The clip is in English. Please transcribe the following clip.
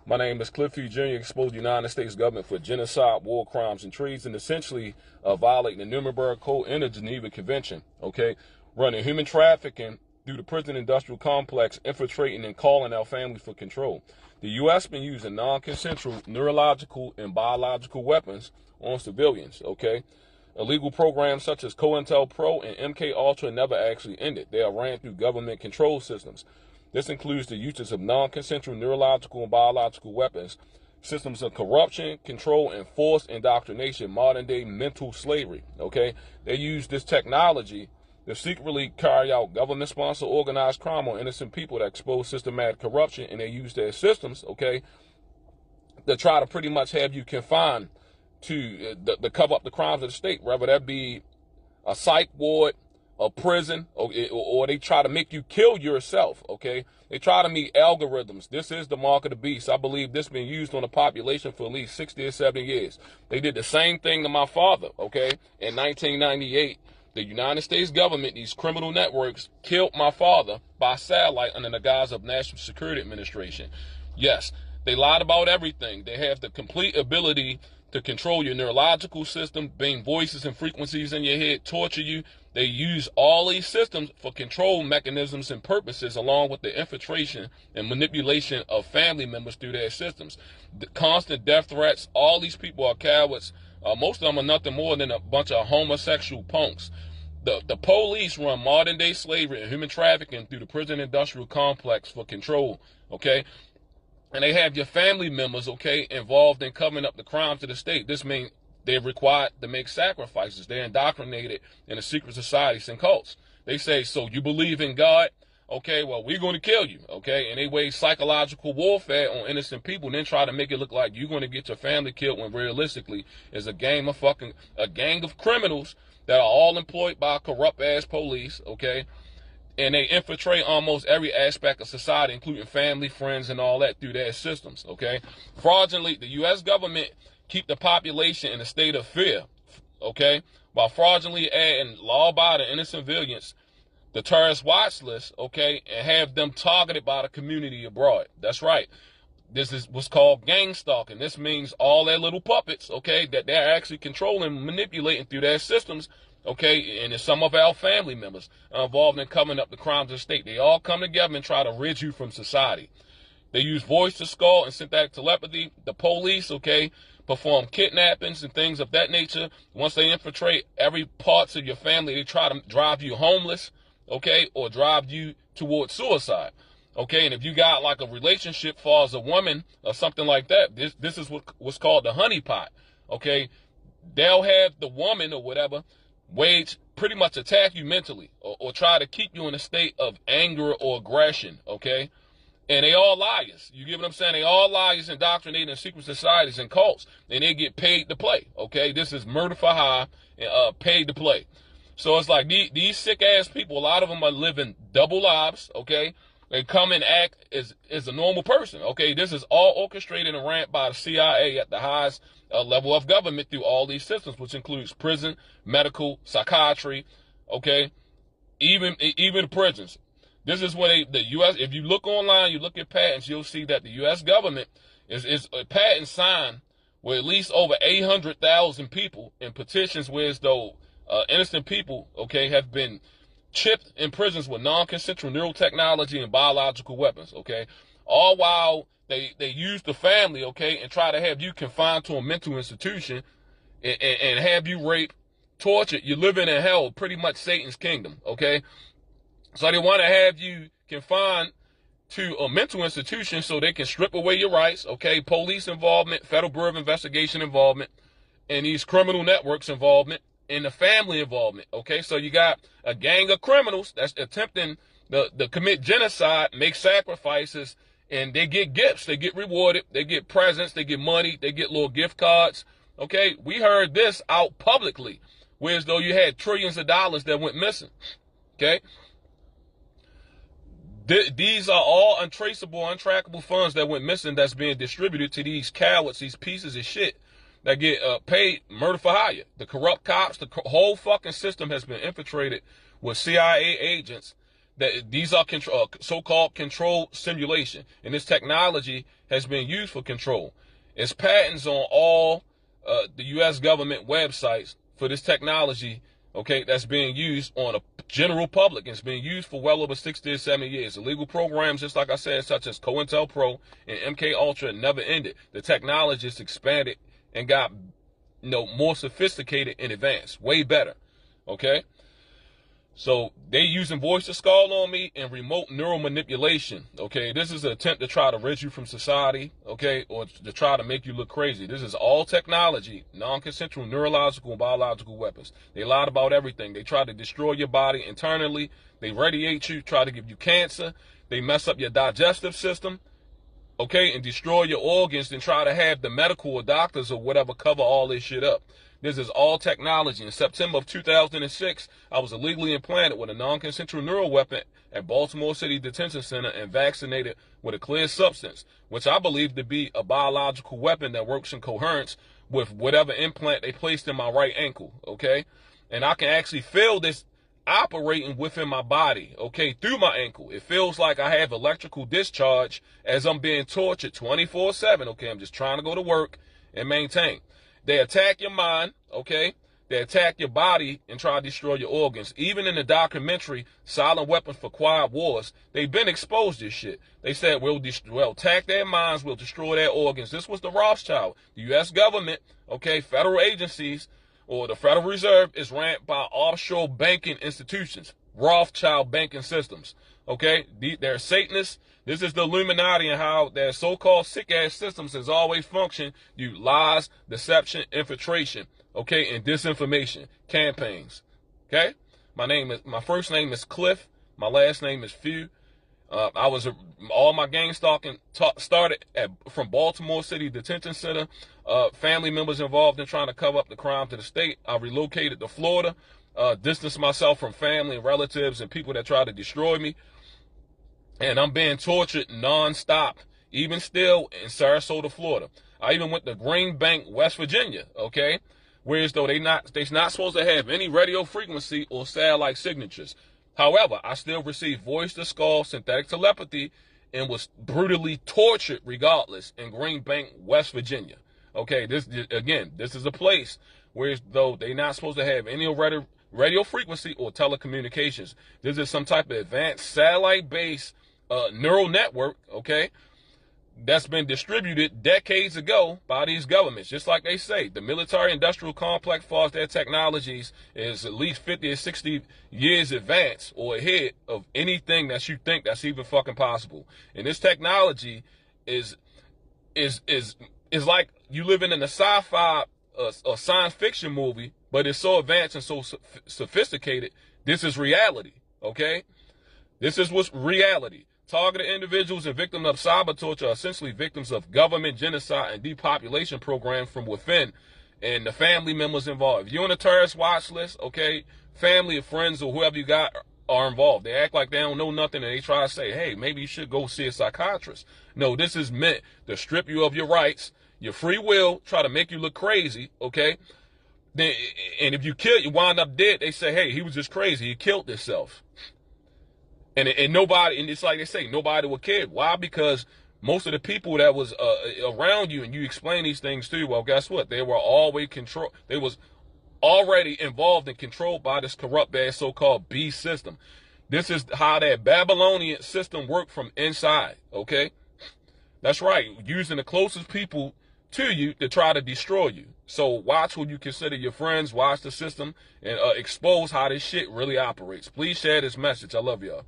My name is Cliffy Jr. Exposed the United States government for genocide, war crimes, and treason, and essentially violating the Nuremberg Code and the Geneva Convention, okay? Running human trafficking through the prison industrial complex, infiltrating and calling out families for control. The U.S. been using non-consensual neurological and biological weapons on civilians, okay? Illegal programs such as COINTELPRO and MK Ultra never actually ended. They are ran through government control systems. This includes the uses of non-consensual neurological and biological weapons, systems of corruption, control, and forced indoctrination, modern-day mental slavery, okay? They use this technology to secretly carry out government-sponsored organized crime on innocent people that expose systematic corruption, and they use their systems, okay, to try to pretty much have you confined to cover up the crimes of the state, whether that be a psych ward, a prison, or they try to make you kill yourself, okay? They try to meet algorithms. This is the mark of the beast. I believe this has been used on the population for at least 60 or 70 years. They did the same thing to my father, okay? In 1998, the United States government, these criminal networks, killed my father by satellite under the guise of National Security Administration. Yes, they lied about everything. They have the complete ability to control your neurological system, bring voices and frequencies in your head, torture you. They use all these systems for control mechanisms and purposes, along with the infiltration and manipulation of family members through their systems. The constant death threats, all these people are cowards. Most of them are nothing more than a bunch of homosexual punks. The police run modern-day slavery and human trafficking through the prison industrial complex for control, okay? And they have your family members, okay, involved in covering up the crimes of the state. This means they're required to make sacrifices. They're indoctrinated in the secret societies and cults. They say, so you believe in God? Okay, well, we're going to kill you, okay? And they wage psychological warfare on innocent people and then try to make it look like you're going to get your family killed when realistically it's a gang of criminals that are all employed by corrupt-ass police, okay? And they infiltrate almost every aspect of society, including family, friends, and all that through their systems, okay? Fraudulently, the U.S. government keep the population in a state of fear, okay? While fraudulently adding law-abiding innocent civilians, the terrorist watch list, okay, and have them targeted by the community abroad. That's right. This is what's called gang stalking. This means all their little puppets, okay, that they're actually controlling, manipulating through their systems, okay, and some of our family members are involved in covering up the crimes of the state. They all come together and try to rid you from society. They use voice to skull and synthetic telepathy. The police, okay, perform kidnappings and things of that nature. Once they infiltrate every parts of your family, they try to drive you homeless, okay, or drive you towards suicide, okay? And if you got like a relationship far as a woman or something like that, this is what's called the honeypot, okay? They'll have the woman or whatever pretty much attack you mentally or try to keep you in a state of anger or aggression, okay? And they all liars. You get what I'm saying? They all liars indoctrinated in secret societies and cults, and they get paid to play, okay? This is murder for hire and paid to play. So it's like these sick-ass people, a lot of them are living double lives, okay? They come and act as a normal person, okay? This is all orchestrated and ran by the CIA at the highest level of government through all these systems, which includes prison, medical, psychiatry, okay? Even prisons. This is where the U.S., if you look online, you look at patents, you'll see that the U.S. government is a patent signed with at least over 800,000 people in petitions where as though innocent people, okay, have been chipped in prisons with non-consensual neural technology and biological weapons, okay? All while they use the family, okay, and try to have you confined to a mental institution and have you raped, tortured. You're living in hell, pretty much Satan's kingdom, okay? So they want to have you confined to a mental institution so they can strip away your rights, okay? Police involvement, Federal Bureau of Investigation involvement, and these criminal networks involvement, and the family involvement, okay? So you got a gang of criminals that's attempting to commit genocide, make sacrifices, and they get gifts. They get rewarded. They get presents. They get money. They get little gift cards, okay? We heard this out publicly, whereas though you had trillions of dollars that went missing, okay? These are all untraceable, untrackable funds that went missing that's being distributed to these cowards, these pieces of shit that get paid murder for hire. The corrupt cops, the whole fucking system has been infiltrated with CIA agents that these are so-called controlled simulation, and this technology has been used for control. It's patents on all the U.S. government websites for this technology, okay, that's being used on a general public. It's been used for well over 60 or 70 years. Illegal programs, just like I said, such as COINTELPRO and MK Ultra, never ended. The technology just expanded and got, more sophisticated and advanced, way better, okay? So they using voice to skull on me and remote neural manipulation. Okay, this is an attempt to try to rid you from society, okay, or to try to make you look crazy. This is all technology, non-consensual neurological and biological weapons. They lied about everything. They try to destroy your body internally. They radiate you, try to give you cancer. They mess up your digestive system, okay, and destroy your organs and try to have the medical or doctors or whatever cover all this shit up. This is all technology. In September of 2006, I was illegally implanted with a non-consensual neural weapon at Baltimore City Detention Center and vaccinated with a clear substance, which I believe to be a biological weapon that works in coherence with whatever implant they placed in my right ankle, okay? And I can actually feel this operating within my body, okay, through my ankle. It feels like I have electrical discharge as I'm being tortured 24/7, okay? I'm just trying to go to work and maintain. They attack your mind, okay? They attack your body and try to destroy your organs. Even in the documentary, Silent Weapons for Quiet Wars, they've been exposed to this shit. They said, we'll attack their minds, we'll destroy their organs. This was the Rothschild. The U.S. government, okay, federal agencies, or the Federal Reserve is ran by offshore banking institutions, Rothschild banking systems, okay? They're Satanists. This is the Illuminati and how their so-called sick-ass systems has always functioned through lies, deception, infiltration, okay, and disinformation campaigns, okay? My first name is Cliff. My last name is Few. All my gang stalking started from Baltimore City Detention Center. Family members involved in trying to cover up the crime to the state. I relocated to Florida, distanced myself from family and relatives and people that tried to destroy me. And I'm being tortured nonstop, even still in Sarasota, Florida. I even went to Green Bank, West Virginia, okay? Whereas though they're not supposed to have any radio frequency or satellite signatures. However, I still received voice to skull synthetic telepathy and was brutally tortured regardless in Green Bank, West Virginia. Okay, this is a place where though they're not supposed to have any radio frequency or telecommunications. This is some type of advanced satellite-based neural network, okay, that's been distributed decades ago by these governments. Just like they say, the military-industrial complex, as far as their technologies, is at least 50 or 60 years advanced or ahead of anything that you think that's even fucking possible. And this technology is like you living in a sci-fi or science fiction movie, but it's so advanced and so sophisticated. This is reality, okay? This is what's reality. Targeted individuals and victims of cyber torture are essentially victims of government genocide and depopulation programs from within, and the family members involved. If you're on a terrorist watch list, okay, family or friends or whoever you got are involved. They act like they don't know nothing, and they try to say, hey, maybe you should go see a psychiatrist. No, this is meant to strip you of your rights, your free will, try to make you look crazy, okay? Then, and if you wind up dead, they say, hey, he was just crazy. He killed himself. And nobody, and it's like they say, nobody will care. Why? Because most of the people that was around you and you explain these things to, well, guess what? They were always controlled. They was already involved and controlled by this corrupt ass so-called beast system. This is how that Babylonian system worked from inside, okay? That's right. Using the closest people to you to try to destroy you. So watch who you consider your friends, watch the system, and expose how this shit really operates. Please share this message. I love y'all.